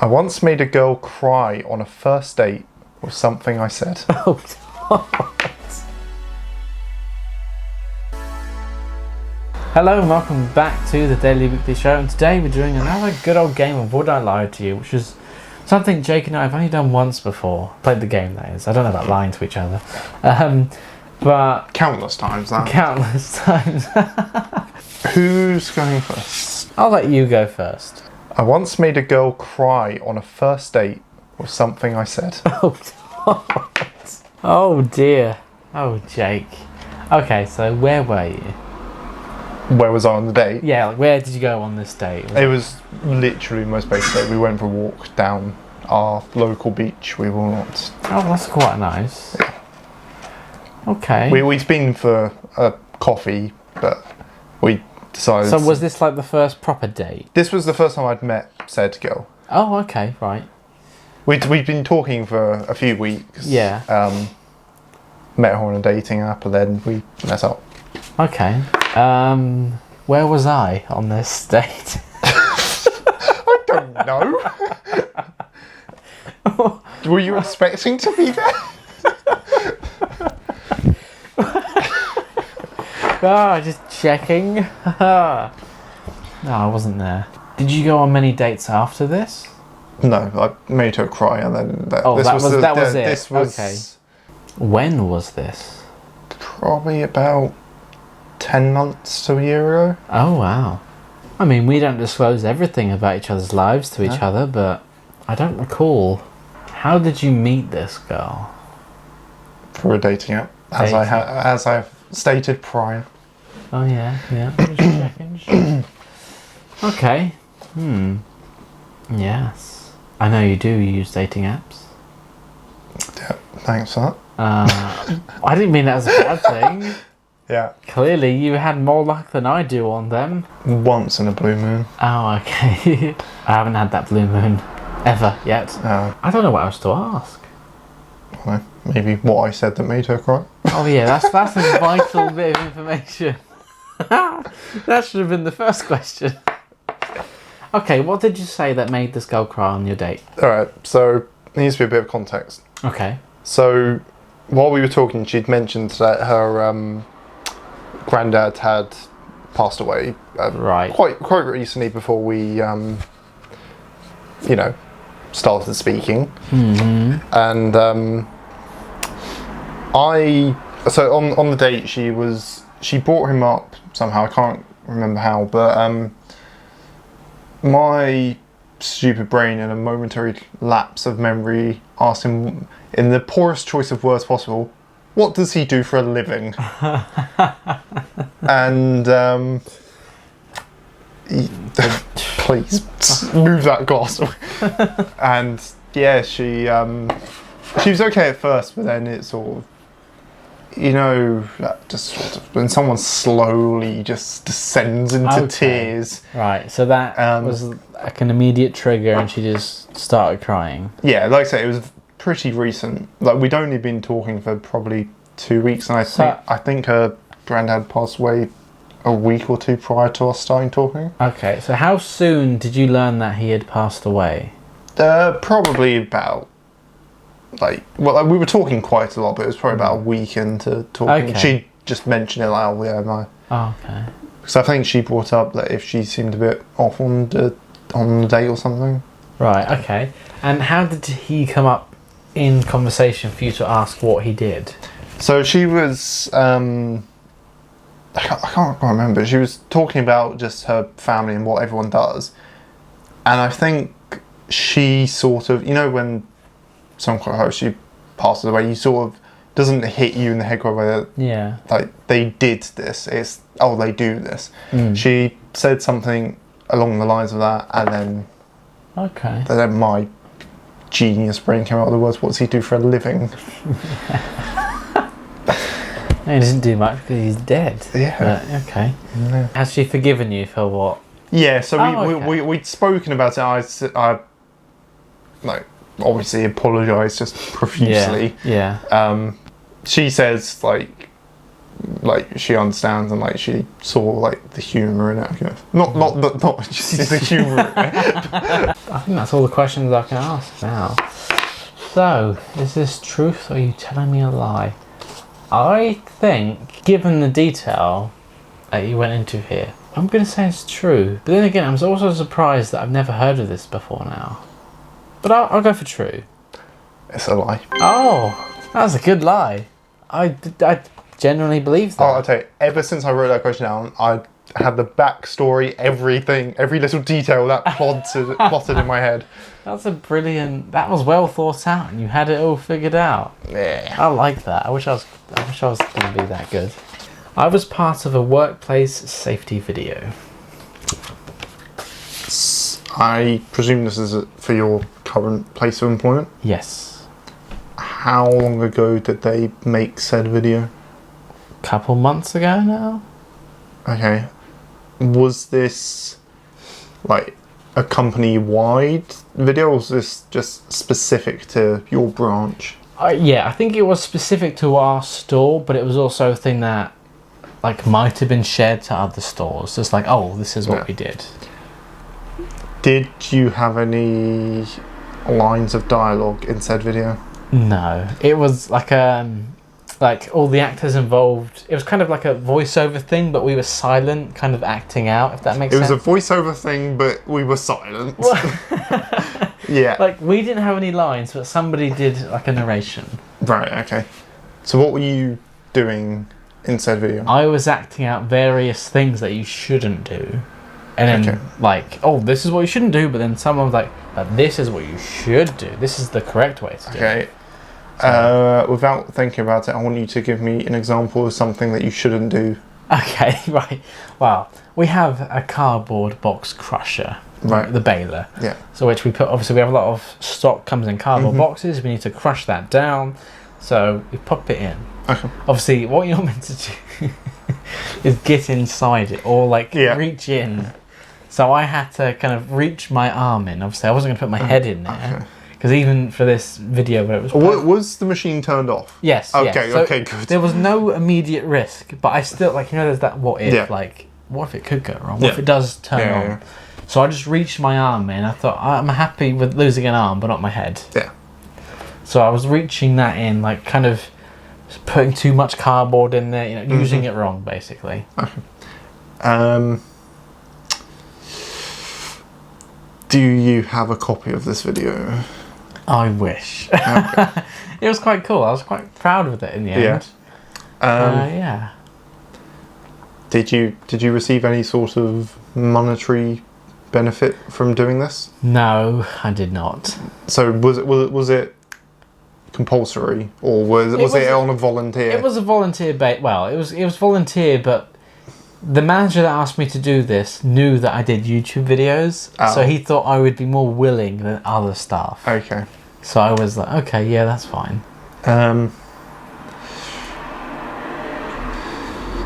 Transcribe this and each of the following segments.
I once made a girl cry on a first date with something I said. Oh, Hello and welcome back to the Daily Weekly Show, and today we're doing another good old game of Would I Lie to You, which is something Jake and I have only done once before. Played the game, that is. I don't know about lying to each other. But Countless times now. countless times. Who's going first? I'll let you go first. I once made a girl cry on a first date with something I said. Oh, God. Oh dear. Oh, Jake. Okay, so where were you? Where was I on the date? Yeah, like, where did you go on this date? It was literally the most basic date. We went for a walk down our local beach. We will not. Oh, that's quite nice. Yeah. Okay. We'd been for a coffee, but we decided. So was this like the first proper date? This was the first time I'd met said girl. Oh, okay, right. We'd been talking for a few weeks. Yeah. Met her on a dating app, and then we met up. Okay. Where was I on this date? I don't know. Were you expecting to be there? Just checking. No, I wasn't there. Did you go on many dates after this? No, I made her cry, and then That was it. This was okay. When was this? probably about 10 months to a year ago. Oh wow. I mean, we don't disclose everything about each other's lives to each other, but I don't recall. How did you meet this girl? For a dating app, as I've stated prior. Oh yeah. Just checking. Okay. Yes. I know you do use dating apps. Yeah, thanks for I didn't mean that as a bad thing. that. Clearly, you had more luck than I do on them. Yeah, once in a blue moon. Oh, okay. I haven't had that blue moon ever yet. I don't know what else to ask. Well, maybe what I said that made her cry. Oh yeah, that's a vital bit of information. That should have been the first question. Okay, what did you say that made this girl cry on your date? Alright, so there needs to be a bit of context. Okay. So, while we were talking, she'd mentioned that her granddad had passed away Right. quite recently before we, started speaking. Mm-hmm. And so on the date, she brought him up somehow. I can't remember how, but my stupid brain, in a momentary lapse of memory, asked him, in the poorest choice of words possible, what does he do for a living? And please move that glass away. And yeah, she was okay at first, but then it sort of, that just sort of, when someone slowly just descends into tears. Right, so that was like an immediate trigger, and she just started crying. Yeah, like I say, it was pretty recent. Like, we'd only been talking for probably 2 weeks, and I think her granddad passed away a week or two prior to us starting talking. Okay, so how soon did you learn that he had passed away? Probably about, we were talking quite a lot, but it was probably about a week into talking. Okay. She just mentioned it like, oh yeah, Oh, okay. because I think she brought up that if she seemed a bit off on the date or something. Right, okay. And how did he come up in conversation for you to ask what he did? So she was, I can't quite remember. She was talking about just her family and what everyone does. And I think she sort of, when someone quite close, she passes away, you sort of, doesn't hit you in the head quite away. Yeah. Like, they did this. They do this. She said something along the lines of that, and then Okay. Then my genius brain came out with the words, what does he do for a living? He doesn't do much because he's dead. Yeah. But, okay. Yeah. Has she forgiven you for what? Yeah, so okay. we'd spoken about it. I obviously apologised just profusely. Yeah. She says, like she understands and like she saw like the humour in it. I guess. Not just the humour in it. I think that's all the questions I can ask now. So, is this truth or are you telling me a lie? I think, given the detail that you went into here, I'm going to say it's true. But then again, I'm also surprised that I've never heard of this before now. But I'll go for true. It's a lie. Oh, that was a good lie. I genuinely believe that. Oh, I'll tell you, ever since I wrote that question down, I had the backstory, everything, every little detail that plotted in my head. That's a brilliant. That was well thought out, and you had it all figured out. Yeah. I like that. I wish I was going to be that good. I was part of a workplace safety video. I presume this is for your current place of employment? Yes. How long ago did they make said video? Couple months ago now. Okay. Was this like a company-wide video, or was this just specific to your branch? Yeah, I think it was specific to our store, but it was also a thing that like might have been shared to other stores. It's like, oh, this is what we did. Did you have any lines of dialogue in said video? No, it was like all the actors involved. It was kind of like a voiceover thing, but we were silent, kind of acting out. If that makes sense. It was a voiceover thing, but we were silent. Yeah. Like we didn't have any lines, but somebody did like a narration. Right. Okay. So what were you doing in said video? I was acting out various things that you shouldn't do. And then, like, oh, this is what you shouldn't do, but then someone was like, but this is what you should do. This is the correct way to do it. Okay. Without thinking about it, I want you to give me an example of something that you shouldn't do. Okay, right. Well, we have a cardboard box crusher. Right. The baler. Yeah. So which we put, obviously we have a lot of stock comes in cardboard boxes. We need to crush that down. So we pop it in. Okay. Obviously, what you're meant to do is get inside it or like reach in. So I had to kind of reach my arm in. Obviously, I wasn't going to put my head in there. Because even for this video where it was the machine turned off? Yes. Okay, so okay, good. There was no immediate risk, but I still, like, you know, there's that what if, like, what if it could go wrong? What if it does turn on? Yeah. So I just reached my arm in. I thought, I'm happy with losing an arm, but not my head. Yeah. So I was reaching that in, like, kind of putting too much cardboard in there, you know, using it wrong, basically. Okay. Do you have a copy of this video? I wish. Okay. It was quite cool. I was quite proud of it in the end. Yeah. Did you receive any sort of monetary benefit from doing this? No, I did not. So was it compulsory, or was it on a volunteer? It was a volunteer well, it was volunteer, but the manager that asked me to do this knew that I did YouTube videos, so he thought I would be more willing than other staff. Okay. So I was like, okay, yeah, that's fine.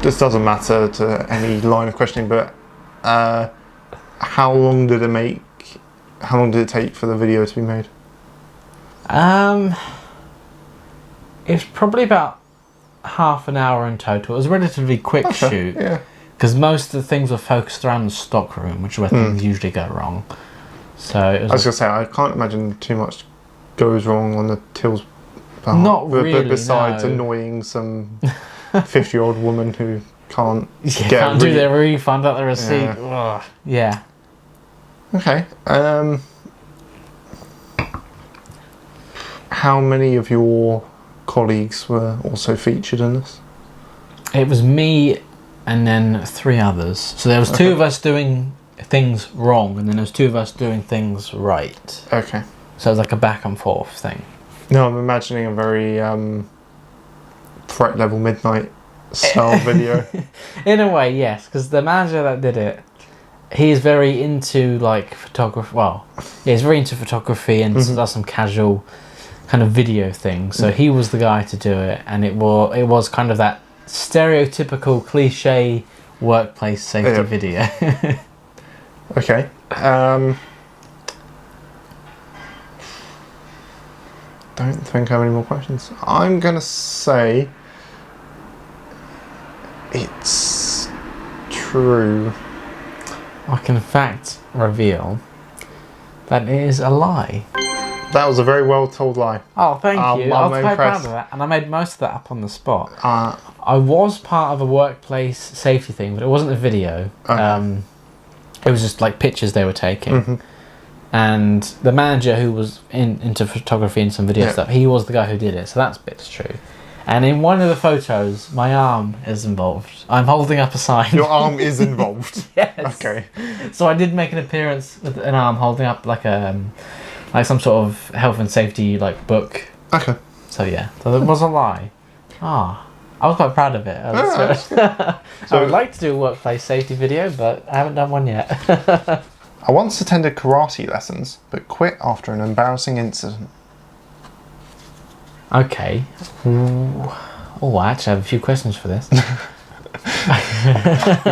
This doesn't matter to any line of questioning, but how long did it take for the video to be made? It's probably about half an hour in total. It was a relatively quick shoot. Yeah. Because most of the things were focused around the stock room, which is where things usually go wrong. So it was I was going to say, I can't imagine too much goes wrong on the till's part. Not really, besides no. annoying some 50-year-old woman who can't can't do their refund at the receipt. Yeah. Okay. How many of your colleagues were also featured in this? It was me and then 3 others. So there was 2 of us doing things wrong, and then there was 2 of us doing things right. Okay. So it was like a back and forth thing. No, I'm imagining a very threat level midnight style video. In a way, yes, because the manager that did it, he's very into like photography. Well, yeah, he's very into photography and does some casual kind of video things. So he was the guy to do it, and it was kind of that stereotypical cliche workplace safety video. Okay. Don't think I have any more questions. I'm gonna say true. I can in fact reveal that it is a lie. That was a very well told lie. Oh, thank you. I I'm was quite proud impressed. of that, and I made most of that up on the spot. Uh, I was part of a workplace safety thing, but it wasn't a video. Okay. It was just like pictures they were taking. Mm-hmm. And the manager who was into photography and some video stuff, he was the guy who did it, so that's bit's true. And in one of the photos, my arm is involved. I'm holding up a sign. Your arm is involved. Yes. Okay. So I did make an appearance with an arm holding up like some sort of health and safety like book. Okay. So yeah, so it was a lie. I was quite proud of it. I would like to do a workplace safety video, but I haven't done one yet. I once attended karate lessons, but quit after an embarrassing incident. Okay. Ooh. Oh, I actually have a few questions for this. You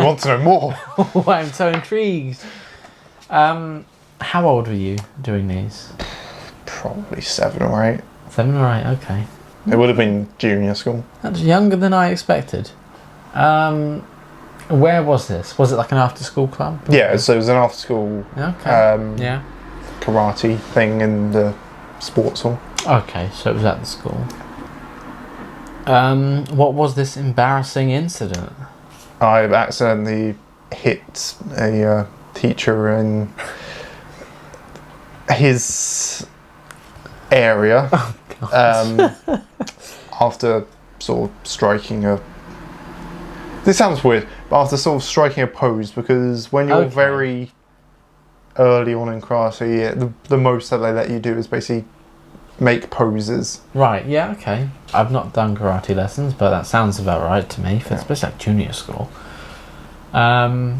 want to know more? Oh, I'm so intrigued. How old were you doing these? Probably 7 or 8. 7 or 8, okay. It would have been junior school. That's younger than I expected. Where was this? Was it like an after-school club? Yeah, so it was an after-school Yeah. karate thing in the sports hall. Okay, so it was at the school. What was this embarrassing incident? I accidentally hit a teacher in his area after sort of striking a... This sounds weird, but after sort of striking a pose, because when you're very early on in karate, the most that they let you do is basically make poses. Right, yeah, okay. I've not done karate lessons, but that sounds about right to me, especially like junior school. Had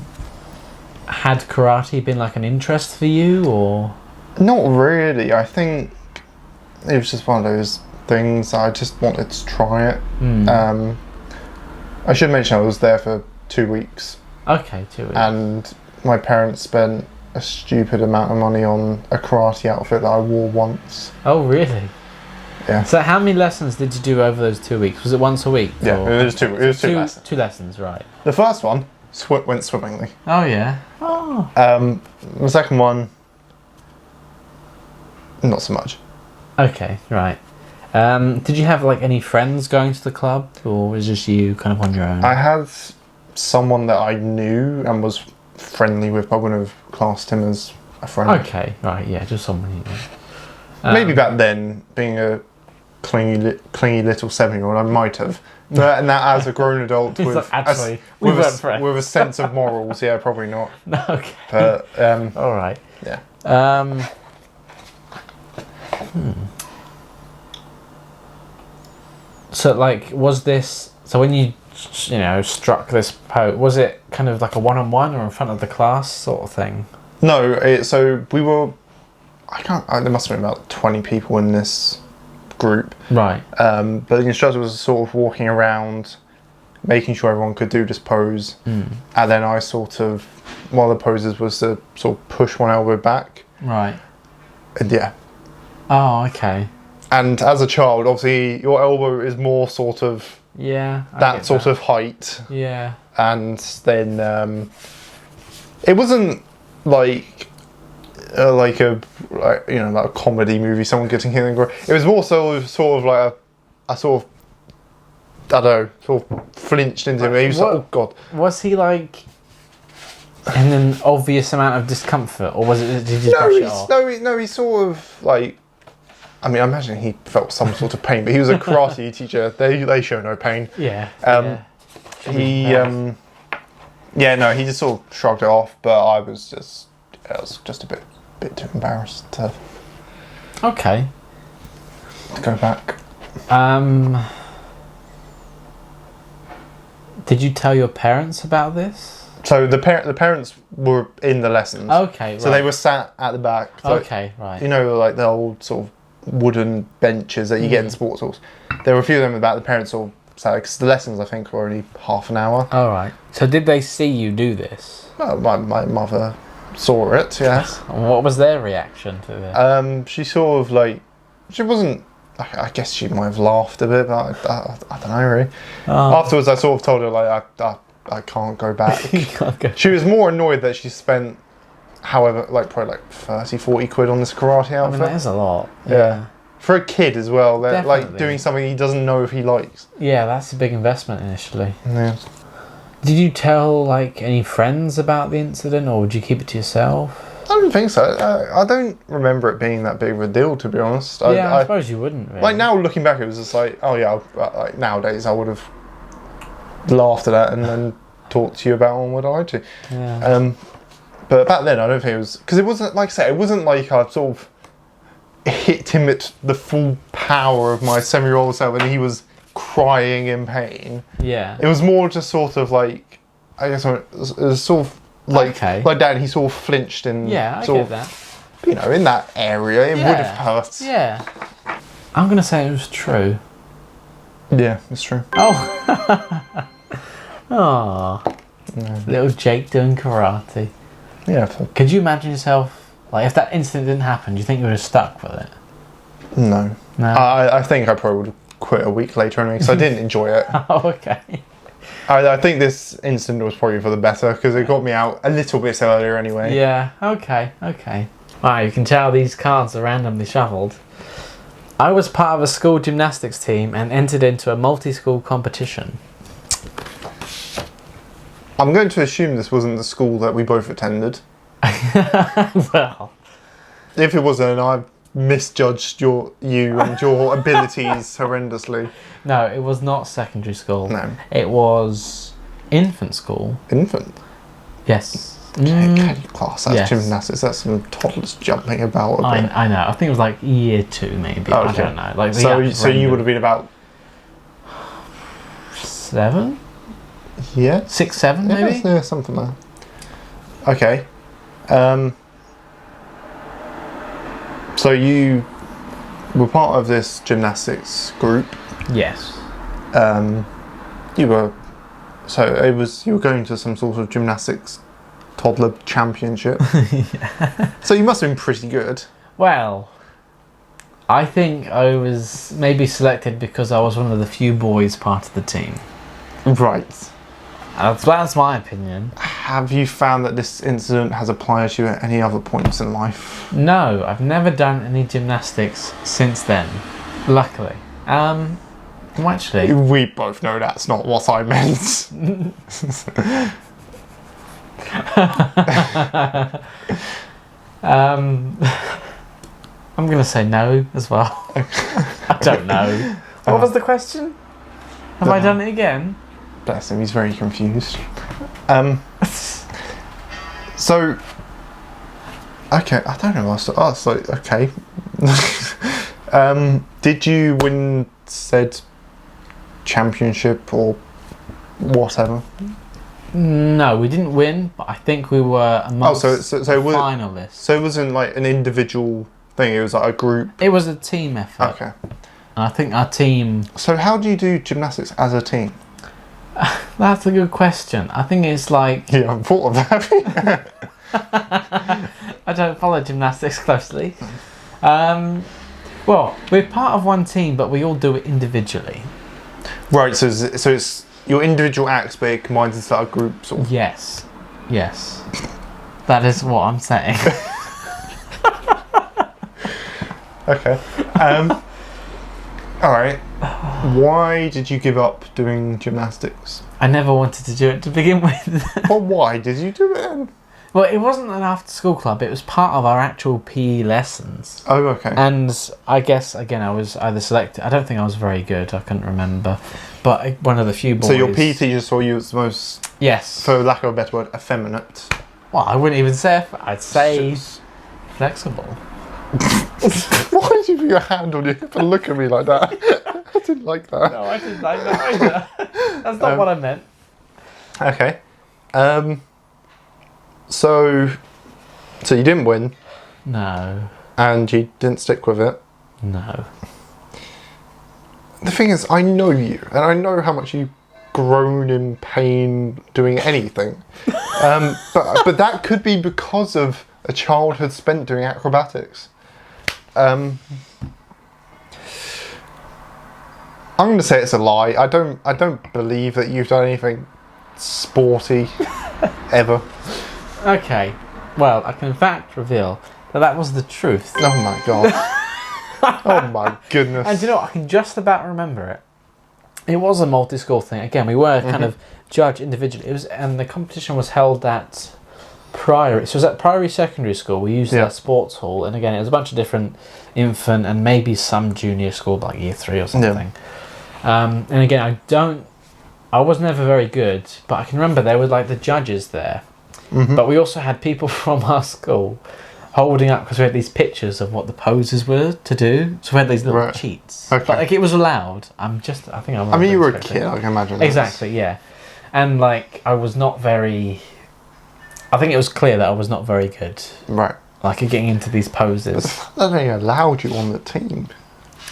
karate been like an interest for you, or...? Not really. I think it was just one of those things I just wanted to try it. I should mention I was there for 2 weeks. Okay, 2 weeks. And my parents spent a stupid amount of money on a karate outfit that I wore once. Oh, really? Yeah. So how many lessons did you do over those 2 weeks? Was it once a week? Yeah, it was two lessons. 2 lessons, right. The first one went swimmingly. Oh, yeah. Oh. The second one, not so much. Okay, right. Did you have like any friends going to the club, or was it just you kind of on your own? I had someone that I knew and was friendly with. I wouldn't have classed him as a friend. Okay, right, yeah, just someone you know. Maybe back then, being a clingy little 7-year-old, I might have. But and that as a grown adult with, like, actually, we weren't friends. With a sense of morals, yeah, probably not. Okay. But all right. Yeah. So, like, was this... So when you struck this pose, was it kind of like a one-on-one or in front of the class sort of thing? No, so we were... there must have been about 20 people in this group. Right. But the instructor was sort of walking around, making sure everyone could do this pose. And then I sort of... One of the poses was to sort of push one elbow back. Right. And yeah. Oh, okay. And as a child, obviously, your elbow is more sort of... Yeah. That sort of height. Yeah. And then it wasn't like a comedy movie, someone getting hit in the groin. It was more sort of like a sort of, I don't know, sort of flinched into him. He was like, oh god. Was he like in an obvious amount of discomfort, or was it? Did you just brush it off? No, he sort of like. I mean, I imagine he felt some sort of pain, but he was a karate teacher. They show no pain. Yeah. He just sort of shrugged it off, but I was just a bit too embarrassed to Okay. go back. Did you tell your parents about this? So the parents were in the lessons. Okay, right. So they were sat at the back. So, okay, right. You know, like the old sort of wooden benches that you get in sports halls. There were a few of them about the parents all sat, because the lessons I think were only half an hour. All right. So did they see you do this? Well, my mother saw it, yes. What was their reaction to this? She sort of like, she wasn't, I guess she might have laughed a bit, but I don't know really. Afterwards I sort of told her like, I can't go back. You can't go. She was more annoyed that she spent, however, like probably like 30, 40 quid on this karate I outfit. mean, that is a lot. Yeah. For a kid as well, they're like Definitely. doing something he doesn't know if he likes. Yeah, that's a big investment initially. Yeah. Did you tell like any friends about the incident, or would you keep it to yourself? I don't think so. I don't remember it being that big of a deal, to be honest. I suppose you wouldn't. Really. Like now, looking back, it was just like, oh yeah. Like nowadays, I would have laughed at that and then talked to you about what I like to. Yeah. But back then, I don't think it was because it wasn't like I said. It wasn't like I sort of hit him at the full power of my 7-year-old self, and he was crying in pain. Yeah. It was more just sort of like, I guess it was sort of like Dad. He sort of flinched in. Yeah, I sort get of, that. You know, in that area, it would have hurt. Yeah. I'm gonna say it was true. Yeah, it's true. Oh. Oh. Little Jake doing karate. Yeah. Could you imagine yourself, like, if that incident didn't happen, do you think you would have stuck with it? No. No. I think I probably would have quit a week later anyway, because I didn't enjoy it. Oh, okay. I think this incident was probably for the better, because it got me out a little bit earlier anyway. Yeah, okay. Wow, you can tell these cards are randomly shuffled. I was part of a school gymnastics team and entered into a multi-school competition. I'm going to assume this wasn't the school that we both attended. Well, If it wasn't, I misjudged you and your abilities horrendously. no, it was not secondary school. No. It was infant school. Infant. Yes. Okay, class, that's Yes. gymnastics. That's some toddlers jumping about a bit. I know. I think it was like year 2 maybe. Oh, I okay. don't know. Like So you would have been about 7? yeah, 6, 7 maybe? yeah, something like that. Okay. So you were part of this gymnastics group. Yes. You were going to some sort of gymnastics toddler championship. Yeah. So you must have been pretty good. Well, I think I was maybe selected because I was one of the few boys part of the team. Right. That's my opinion. Have you found that this incident has applied to you at any other points in life? No, I've never done any gymnastics since then. Luckily. Well, actually, We both know that's not what I meant. I'm gonna say no as well. I don't know. What was the question? Have I done it again? Bless him, he's very confused. So, okay, I don't know what else to ask. Like, okay. Did you win said championship or whatever? No, we didn't win, but I think we were amongst so the was, finalists. So it wasn't like an individual thing, it was like a group? It was a team effort. Okay. And I think our team... So how do you do gymnastics as a team? That's a good question. I think it's like... Yeah, I've thought of that. I don't follow gymnastics closely. Well, we're part of one team, but we all do it individually. Right, so it's your individual acts, but it combines into a group sort of. Yes. That is what I'm saying. Okay. All right. Why did you give up doing gymnastics? I never wanted to do it to begin with. Well, why did you do it then? Well, it wasn't an after-school club. It was part of our actual PE lessons. Oh, okay. And I guess, again, I was either selected... I don't think I was very good. I couldn't remember. But one of the few boys... So your PE teacher saw you as the most, Yes. for lack of a better word, effeminate. Well, I wouldn't even say... I'd say flexible. Why did you put your hand on your hip and look at me like that? I didn't like that. No, I didn't like that either. That's not what I meant. Okay. So you didn't win, No. and you didn't stick with it. No. The thing is, I know you, and I know how much you groan in pain doing anything. But that could be because of a childhood spent doing acrobatics. I'm going to say it's a lie. I don't believe that you've done anything sporty ever. Okay. Well, I can in fact reveal that was the truth. Oh my god. Oh my goodness. And do you know what? I can just about remember it. It was a multi-school thing. Again, we were kind of judged individually. It was, and the competition was held at Priory. So it was at Priory Secondary School. We used that sports hall, and again, it was a bunch of different infant and maybe some junior school, like year 3 or something. And again, I was never very good, but I can remember there were like the judges there. But we also had people from our school holding up, because we had these pictures of what the poses were to do. So we had these little cheats. Okay. But like it was allowed. I mean, you were a kid, I can imagine. Exactly, yeah. And like I was not very. I think it was clear that I was not very good. Right. Like at getting into these poses. But the fact that they allowed you on the team.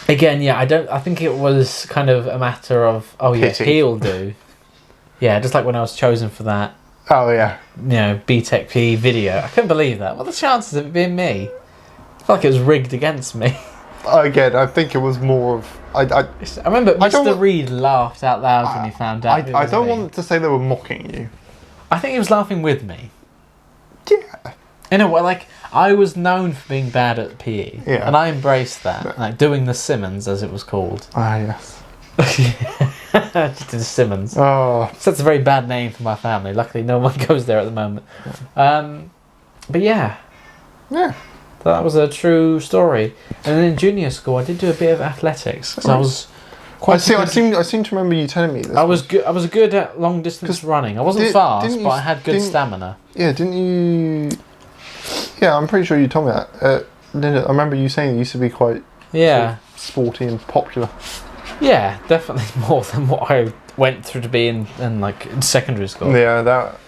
Again, yeah, I think it was kind of a matter of Pity. he'll do. Yeah, just like when I was chosen for that. Oh yeah. BTEC PE video. I couldn't believe that. What are the chances of it being me? I felt like it was rigged against me. Again, I think it was more of I remember Mr. Reed laughed out loud when he found out. I don't want to say they were mocking you. I think he was laughing with me. Yeah. In a way, like I was known for being bad at PE, and I embraced that, like doing the Simmons as it was called. Ah yes. Just did Simmons. Oh, So that's a very bad name for my family. Luckily, no one goes there at the moment. But yeah, that was a true story. And then in junior school, I did do a bit of athletics because I was quite. I seem to remember you telling me this. I was good at long distance running. I wasn't fast, but I had good stamina. Yeah, didn't you? Yeah, I'm pretty sure you told me that. I remember you saying you used to be quite sort of sporty and popular. Yeah, definitely more than what I went through to be in secondary school. Yeah, that.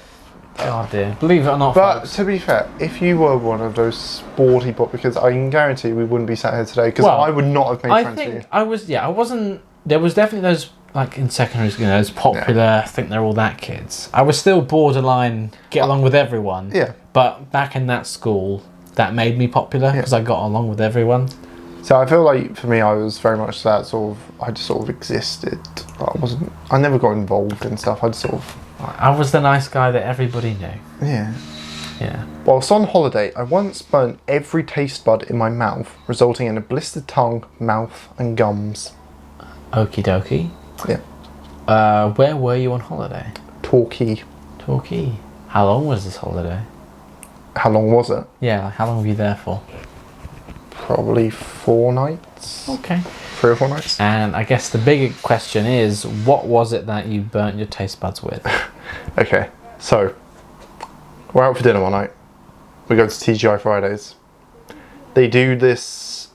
Oh dear. Believe it or not, But folks. to be fair, if you were one of those sporty because I can guarantee we wouldn't be sat here today because I would not have made friends with you. I was. Yeah, I wasn't. There was definitely those like in secondary school, those popular. I think they're all that kids. I was still borderline get along with everyone. Yeah. But back in that school, that made me popular because I got along with everyone. So I feel like for me, I was very much that sort of. I just sort of existed. I never got involved in stuff. I just sort of. I was the nice guy that everybody knew. Yeah. Yeah. Whilst on holiday, I once burnt every taste bud in my mouth, resulting in a blistered tongue, mouth, and gums. Okie dokie. Yeah. Where were you on holiday? Torquay. Torquay. How long was this holiday? How long was it? Yeah, how long were you there for? Probably 4 nights. Okay. 3 or 4 nights. And I guess the bigger question is, what was it that you burnt your taste buds with? Okay, so we're out for dinner one night. We go to TGI Fridays. They do this.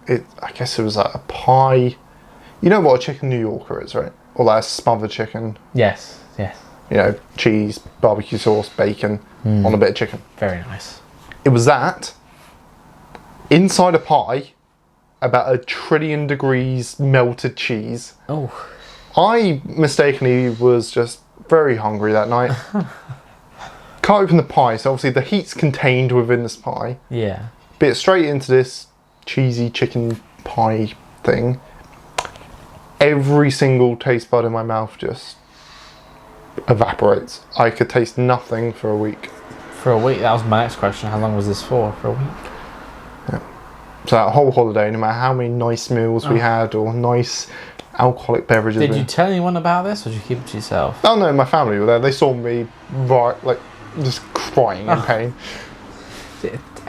I guess it was like a pie. You know what a chicken New Yorker is, right? Or like a smothered chicken. Yes. You know, cheese, barbecue sauce, bacon on a bit of chicken. Very nice. It was that inside a pie, about 1 trillion degrees melted cheese. Oh. I mistakenly was just very hungry that night. Can't open the pie, so obviously the heat's contained within this pie. Yeah. Bit straight into this cheesy chicken pie thing. Every single taste bud in my mouth just evaporates. I could taste nothing for a week. For a week? That was my next question. How long was this for? For a week? Yeah. So that whole holiday, no matter how many nice meals we had or nice alcoholic beverages. Did you tell anyone about this, or did you keep it to yourself? Oh no, my family were there. They saw me just crying in pain.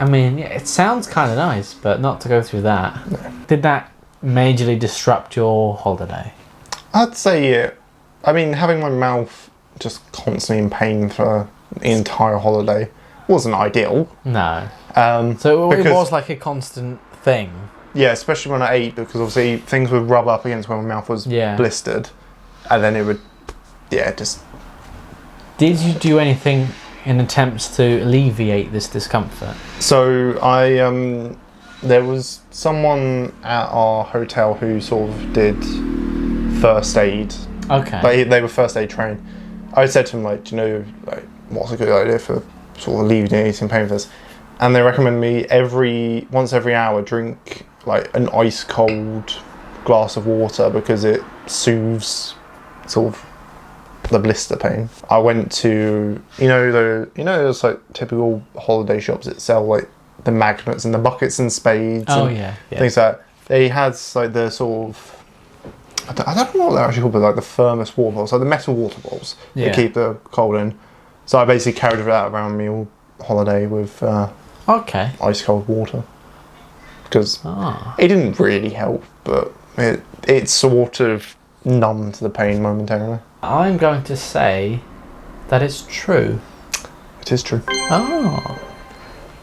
I mean, yeah, it sounds kind of nice, but not to go through that. No. Did that majorly disrupt your holiday? I'd say yeah. I mean, having my mouth just constantly in pain for the entire holiday wasn't ideal. No. So it was like a constant thing. Yeah, especially when I ate, because obviously things would rub up against where my mouth was blistered, and then it would, just. Did you do anything in attempts to alleviate this discomfort? So there was someone at our hotel who sort of did first aid. Okay. They were first aid trained. I said to them, do you know, what's a good idea for sort of alleviating pain for this? And they recommend me once every hour drink an ice cold glass of water because it soothes sort of the blister pain. I went to those like typical holiday shops that sell like the magnets and the buckets and spades. Oh and yeah. things like that. They had like the sort of I don't know what they're actually called, but like the thermos water bottles, like the metal water bottles to keep the cold in. So I basically carried that around me all holiday with ice cold water because it didn't really help, but it sort of numbed the pain momentarily. I'm going to say that it's true. It is true. Oh.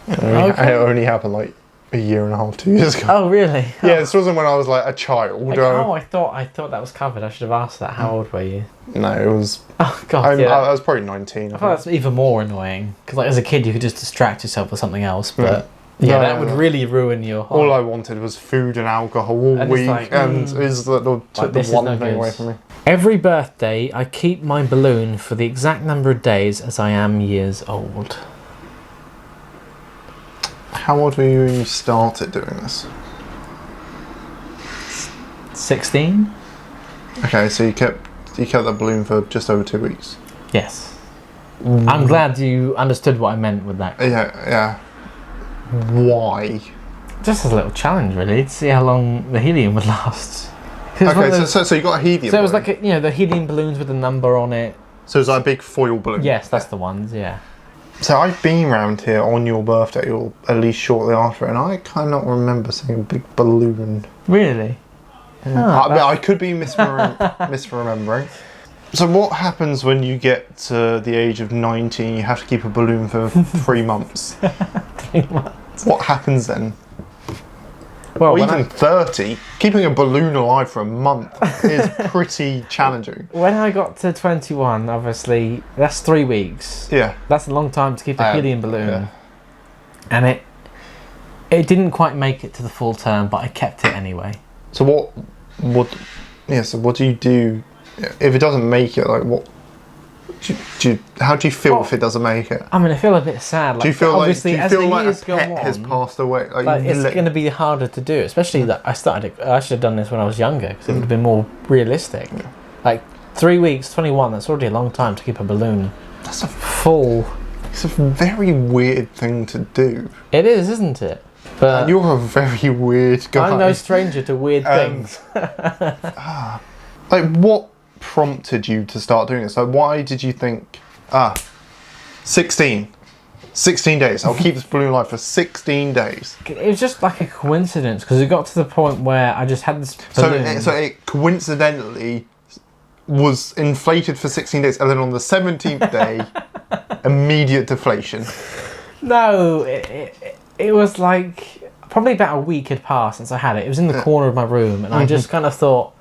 It only happened like a year and a half, 2 years ago. Oh really? Yeah, this wasn't when I was like a child. I thought that was covered. I should have asked that. How old were you? No, it was. Oh god. I was probably 19. I thought that's even more annoying because like as a kid you could just distract yourself with something else, but that would really ruin your whole... All I wanted was food and alcohol all week, and took the one thing away from me. Every birthday, I keep my balloon for the exact number of days as I am years old. How old were you when you started doing this? 16. Okay, so you kept the balloon for just over 2 weeks. Yes. I'm glad you understood what I meant with that. Yeah. Why? Just as a little challenge, really, to see how long the helium would last. Okay, so you got a helium. So it was like the helium balloons with a number on it. So it was like a big foil balloon. Yes, that's the ones. Yeah. So I've been around here on your birthday, or at least shortly after, and I cannot remember seeing a big balloon. Really? I could be misremembering. So what happens when you get to the age of 19? You have to keep a balloon for 3 months. 3 months. What happens then? Well, or even 30. Keeping a balloon alive for a month is pretty challenging. When I got to 21, obviously, that's 3 weeks. Yeah. That's a long time to keep a helium balloon. Yeah. And it didn't quite make it to the full term, but I kept it anyway. So what do you do if it doesn't make it? Like what? How do you feel if it doesntion make it? I mean, I feel a bit sad. Like, do you feel like a pet has passed away? Like it's going to be harder to do, especially that I should have done this when I was younger because it would have been more realistic. Yeah. Like 3 weeks, 21. That's already a long time to keep a balloon. That's a full. It's a very weird thing to do. It is, isn't it? But and you're a very weird guy. I'm no stranger to weird things. Like what prompted you to start doing this? Like why did you think 16 days, I'll keep this balloon alive for 16 days? It was just like a coincidence because it got to the point where I just had this balloon. So it coincidentally was inflated for 16 days and then on the 17th day immediate deflation. No, it was like probably about a week had passed since I had it. It was in the corner of my room and I just kind of thought,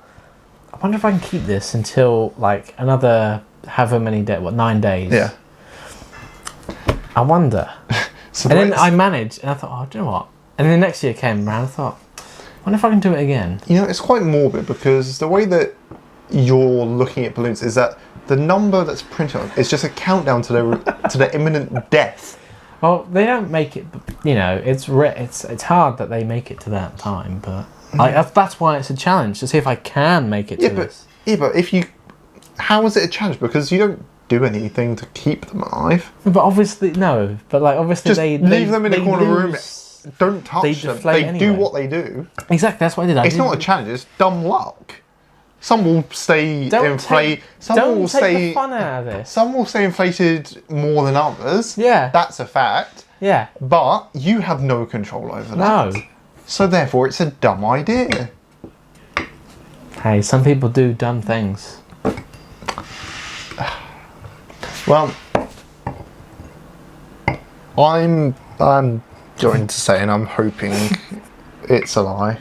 I wonder if I can keep this until like another however many days, 9 days. Yeah. I wonder. And then I managed and I thought, oh, do you know what? And then the next year came around, I thought, I wonder if I can do it again. You know, it's quite morbid because the way that you're looking at balloons is that the number that's printed on is just a countdown to their imminent death. Well, they don't make it, it's hard that they make it to that time, but that's why it's a challenge, to see if I can make it to this. Yeah, but how is it a challenge? Because you don't do anything to keep them alive. But obviously, no. But like, obviously just leave them in a corner room. Don't touch them. They do what they do. Exactly, that's what I did. It's not a challenge, it's dumb luck. Some will stay inflated. Don't take the fun out of this. Some will stay inflated more than others. Yeah. That's a fact. Yeah. But you have no control over that. No. So therefore it's a dumb idea. Hey, some people do dumb things. Well, I'm going to say, and I'm hoping it's a lie.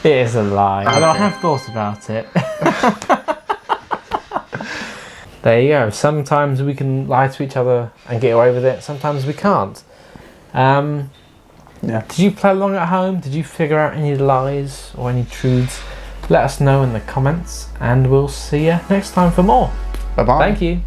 It is a lie. Okay. And I have thought about it. There you go. Sometimes we can lie to each other and get away with it. Sometimes we can't. Yeah. Did you play along at home? Did you figure out any lies or any truths? Let us know in the comments, and we'll see you next time for more. Bye-bye. Thank you.